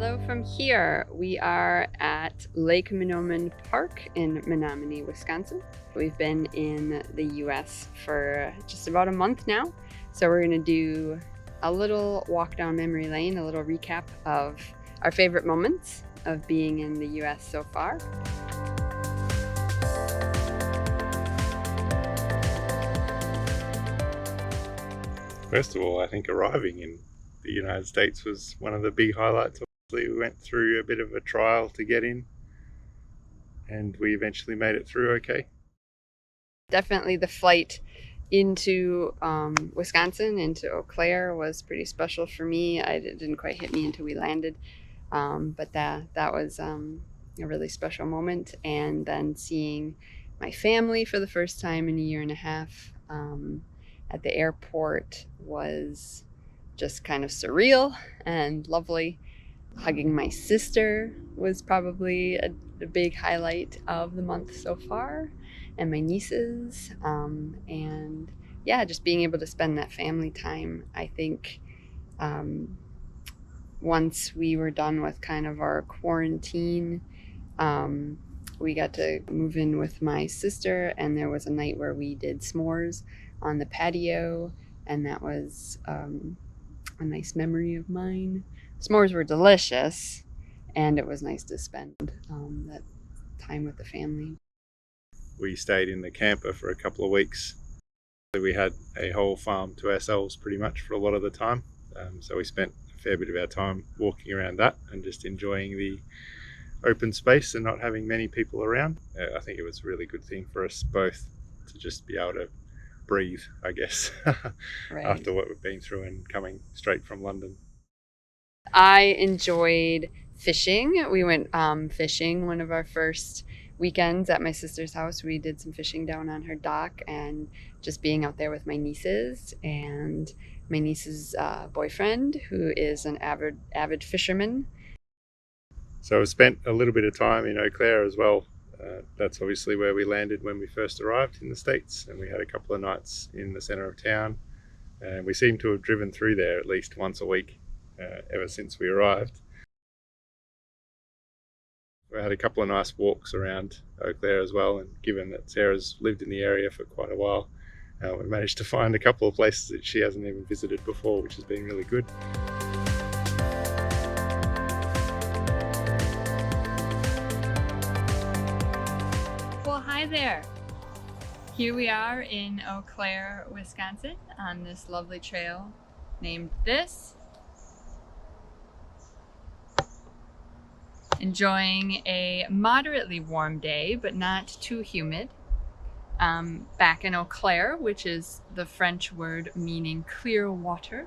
Hello from here. We are at Lake Menominee Park in Menominee, Wisconsin. We've been in the US for just about a month now. So we're gonna do a little walk down memory lane, a little recap of our favorite moments of being in the US so far. First of all, I think arriving in the United States was one of the big highlights. Obviously, we went through a bit of a trial to get in, and we eventually made it through okay. Definitely the flight into Wisconsin, into Eau Claire, was pretty special for me. It didn't quite hit me until we landed, but that was a really special moment. And then seeing my family for the first time in a year and a half at the airport was just kind of surreal and lovely. Hugging my sister was probably a big highlight of the month so far, and my nieces, and yeah, just being able to spend that family time. I think once we were done with kind of our quarantine, we got to move in with my sister, and there was a night where we did s'mores on the patio, and that was a nice memory of mine. S'mores were delicious, and it was nice to spend that time with the family. We stayed in the camper for a couple of weeks. We had a whole farm to ourselves pretty much for a lot of the time. So we spent a fair bit of our time walking around that and just enjoying the open space and not having many people around. I think it was a really good thing for us both to just be able to breathe, I guess, Right. After what we've been through and coming straight from London. I enjoyed fishing. We went fishing one of our first weekends at my sister's house. We did some fishing down on her dock, and just being out there with my nieces and my niece's boyfriend, who is an avid fisherman. So I spent a little bit of time in Eau Claire as well. That's obviously where we landed when we first arrived in the States, and we had a couple of nights in the centre of town, and we seem to have driven through there at least once a week ever since we arrived. We had a couple of nice walks around Eau Claire as well, and given that Sarah's lived in the area for quite a while, we managed to find a couple of places that she hasn't even visited before, which has been really good. Well, hi there. Here we are in Eau Claire, Wisconsin, on this lovely trail named This. Enjoying a moderately warm day, but not too humid. Back in Eau Claire, which is the French word meaning clear water.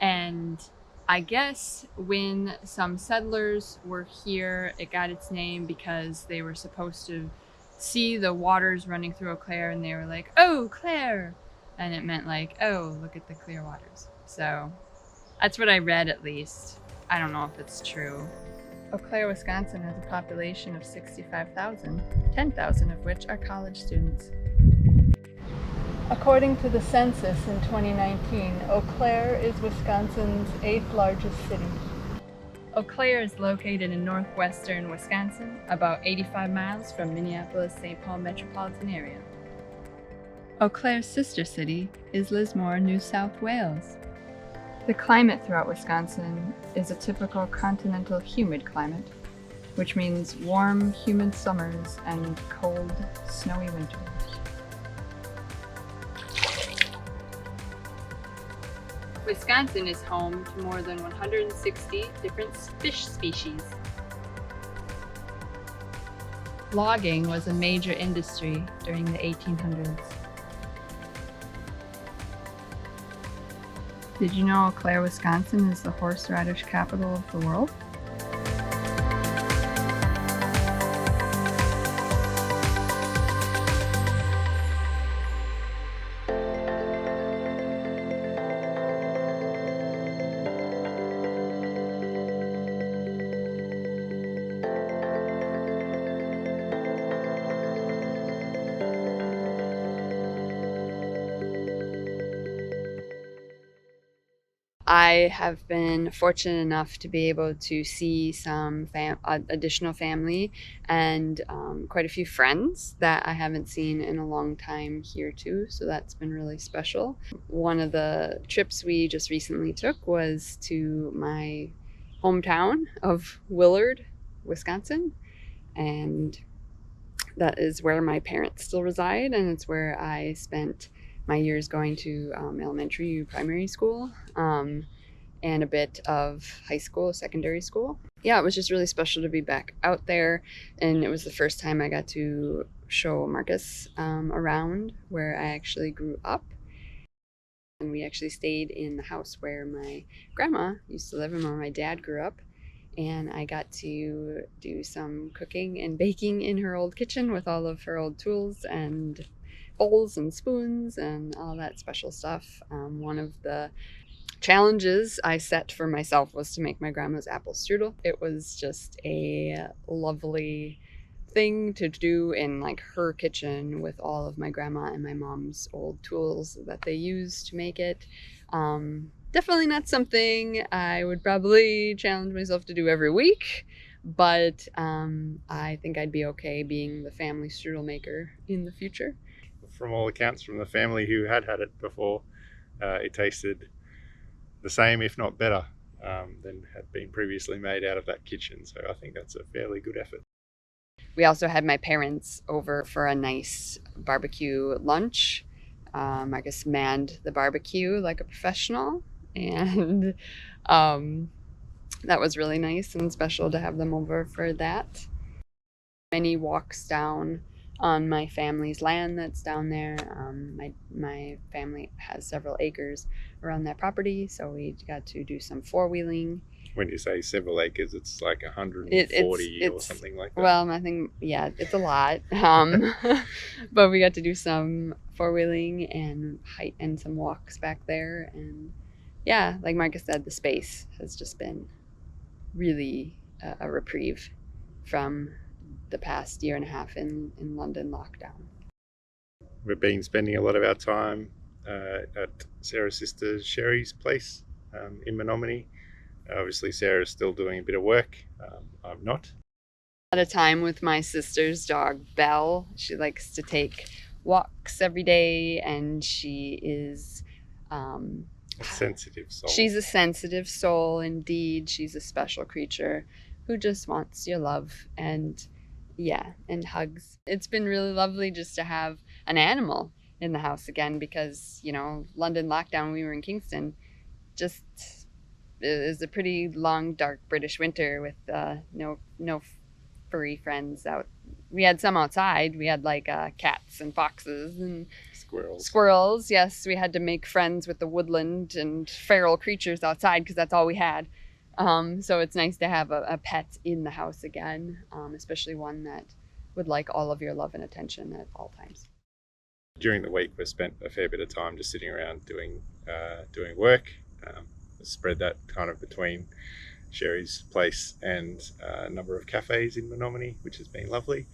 And I guess when some settlers were here, it got its name because they were supposed to see the waters running through Eau Claire, and they were like, "Oh, Claire!" And it meant like, "Oh, look at the clear waters." So that's what I read, at least. I don't know if it's true. Eau Claire, Wisconsin has a population of 65,000, 10,000 of which are college students. According to the census in 2019, Eau Claire is Wisconsin's 8th largest city. Eau Claire is located in northwestern Wisconsin, about 85 miles from Minneapolis-St. Paul metropolitan area. Eau Claire's sister city is Lismore, New South Wales. The climate throughout Wisconsin is a typical continental humid climate, which means warm, humid summers and cold, snowy winters. Wisconsin is home to more than 160 different fish species. Logging was a major industry during the 1800s. Did you know Eau Claire, Wisconsin is the horseradish capital of the world? I have been fortunate enough to be able to see some additional family and quite a few friends that I haven't seen in a long time here too. So that's been really special. One of the trips we just recently took was to my hometown of Willard, Wisconsin. And that is where my parents still reside, and it's where I spent my years going to elementary, primary school, and a bit of high school, secondary school. Yeah, it was just really special to be back out there, and it was the first time I got to show Marcus around where I actually grew up. And we actually stayed in the house where my grandma used to live and where my dad grew up. And I got to do some cooking and baking in her old kitchen with all of her old tools and bowls and spoons and all that special stuff. One of the challenges I set for myself was to make my grandma's apple strudel. It was just a lovely thing to do in like her kitchen with all of my grandma and my mom's old tools that they used to make it. Definitely not something I would probably challenge myself to do every week, but I think I'd be okay being the family strudel maker in the future. From all accounts from the family who had it before, it tasted the same, if not better, than had been previously made out of that kitchen. So I think that's a fairly good effort. We also had my parents over for a nice barbecue lunch. Marcus manned the barbecue like a professional, and that was really nice and special to have them over for that. Many walks down on my family's land that's down there. My family has several acres around that property, so we got to do some four-wheeling. When you say several acres, it's like 140 or something like that. Well, I think, yeah, it's a lot. But we got to do some four-wheeling and some walks back there. And yeah, like Marcus said, the space has just been really a reprieve from the past year and a half in London lockdown. We've been spending a lot of our time at Sarah's sister Sherry's place in Menominee. Obviously, Sarah's still doing a bit of work. I'm not. A lot of time with my sister's dog, Belle. She likes to take walks every day, and she is A sensitive soul. She's a sensitive soul, indeed. She's a special creature who just wants your love and hugs. It's been really lovely just to have an animal in the house again because, London lockdown, we were in Kingston, just it was a pretty long, dark British winter with no furry friends out. We had some outside. We had like cats and foxes and squirrels. Yes, we had to make friends with the woodland and feral creatures outside because that's all we had. So it's nice to have a pet in the house again, especially one that would like all of your love and attention at all times. During the week, we spent a fair bit of time just sitting around doing work. Spread that kind of between Sherry's place and a number of cafes in Menominee, which has been lovely.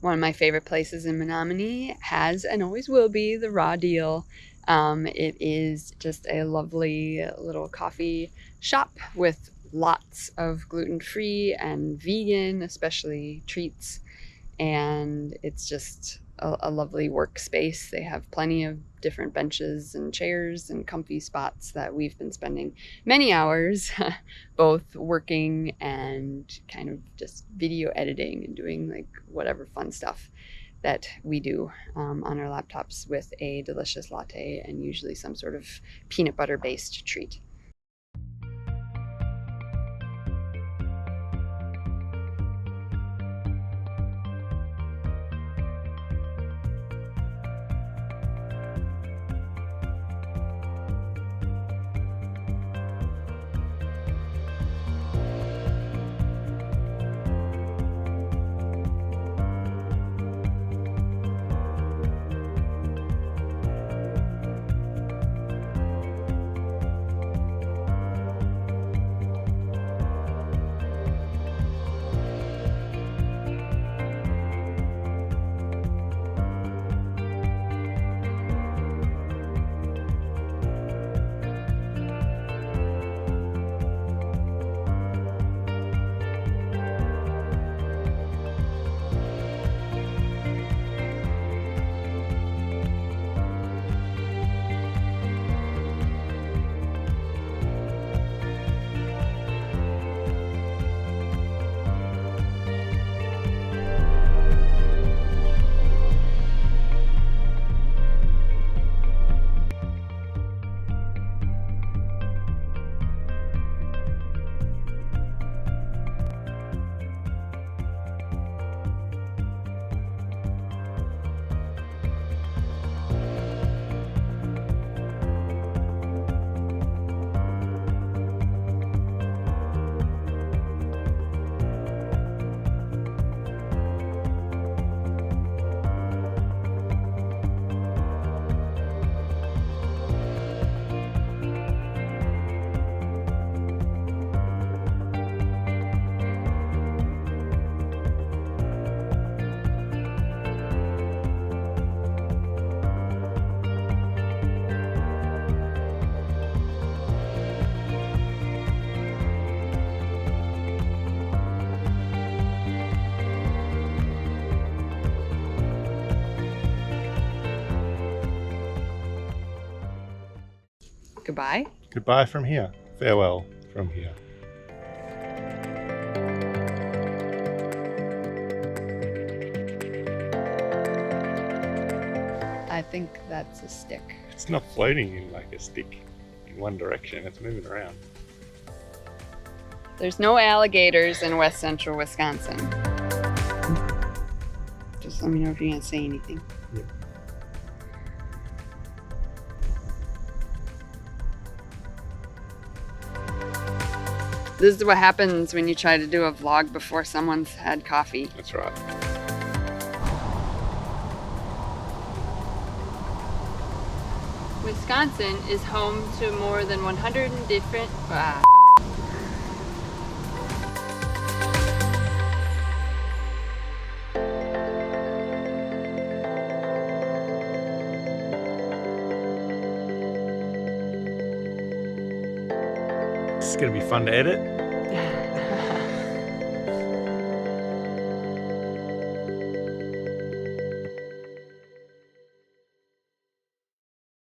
One of my favorite places in Menominee has and always will be the Raw Deal. It is just a lovely little coffee shop with lots of gluten-free and vegan, especially treats. And it's just a lovely workspace. They have plenty of different benches and chairs and comfy spots that we've been spending many hours both working and kind of just video editing and doing like whatever fun stuff that we do on our laptops with a delicious latte and usually some sort of peanut butter based treat. Goodbye. Goodbye from here. Farewell from here. I think that's a stick. It's not floating in like a stick in one direction, it's moving around. There's no alligators in west central Wisconsin. Just let me know if you're gonna say anything. Yep. This is what happens when you try to do a vlog before someone's had coffee. That's right. Wisconsin is home to more than 100 different. It's going to be fun to edit.